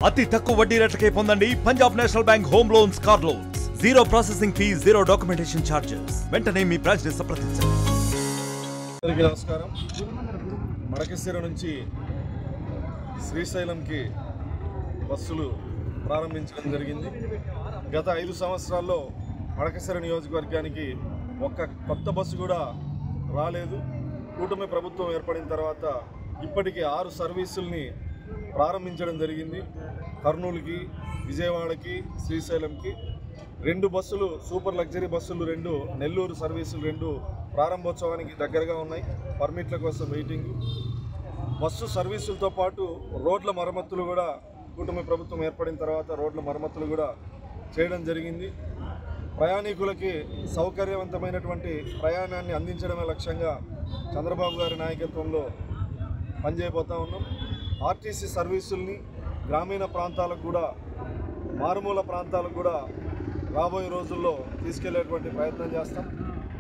అతి తక్కువ వడ్డీ రేట్లకే పొందండి Punjab national bank home loans car loans. Zero processing fee, zero documentation charges. వెంటనే మీ బ్రాంచ్ ని సంప్రదించండి. అందరికీ నమస్కారం. మడకశిర నుంచి శ్రీశైలంకి బస్సులు ప్రారంభించడం జరిగింది. గత 5 సంవత్సరాల్లో మడకశిర నియోజకవర్గానికి ఒక్క కొత్త బస్సు కూడా రాలేదు. కూటమి ప్రభుత్వం ఏర్పడిన తర్వాత ఇప్పటికీ 6 సర్వీసుల్ని ప్రారంభించడం జరిగింది. కర్నూలుకి, విజయవాడకి, శ్రీశైలంకి 2 బస్సులు, సూపర్ లగ్జరీ బస్సులు 2, నెల్లూరు సర్వీసులు 2 ప్రారంభోత్సవానికి దగ్గరగా ఉన్నాయి. పర్మిట్ల కోసం వెయిటింగ్. బస్సు సర్వీసులతో పాటు రోడ్ల మరమ్మతులు కూడా కూటమి ప్రభుత్వం ఏర్పడిన తర్వాత రోడ్ల మరమ్మతులు కూడా చేయడం జరిగింది. ప్రయాణికులకి సౌకర్యవంతమైనటువంటి ప్రయాణాన్ని అందించడమే లక్ష్యంగా చంద్రబాబు గారి నాయకత్వంలో పనిచేయబోతా ఉన్నాం. ఆర్టీసీ సర్వీసుల్ని గ్రామీణ ప్రాంతాలకు కూడా, మారుమూల ప్రాంతాలకు కూడా రాబోయే రోజుల్లో తీసుకెళ్లేటువంటి ప్రయత్నం చేస్తాం.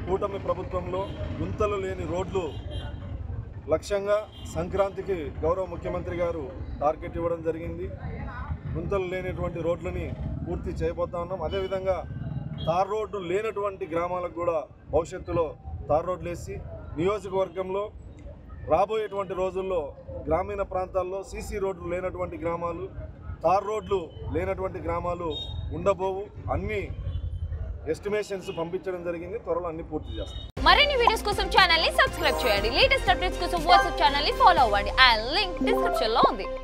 కూటమి ప్రభుత్వంలో గుంతలు లేని రోడ్లు లక్ష్యంగా సంక్రాంతికి గౌరవ ముఖ్యమంత్రి గారు టార్గెట్ ఇవ్వడం జరిగింది. గుంతలు లేనటువంటి రోడ్లని పూర్తి చేయబోతా ఉన్నాం. అదేవిధంగా తార్ రోడ్డు లేనటువంటి గ్రామాలకు కూడా భవిష్యత్తులో తార్ రోడ్లు వేసి నియోజకవర్గంలో రాబోయేటువంటి రోజుల్లో గ్రామీణ ప్రాంతాల్లో సీసీ రోడ్లు లేనటువంటి గ్రామాలు, తార్ రోడ్లు లేనటువంటి గ్రామాలు ఉండబోవు. అన్ని ఎస్టిమేషన్స్ పంపించడం జరిగింది. త్వరలో అన్ని పూర్తి చేస్తాం. మరిన్ని వీడియోస్ కోసం ఛానల్ ని సబ్స్క్రైబ్ చేయండి. లేటెస్ట్ అప్డేట్స్ కోసం వాట్సాప్ ఛానల్ ని ఫాలో అవ్వండి. ఆ లింక్ డిస్క్రిప్షన్ లో ఉంది.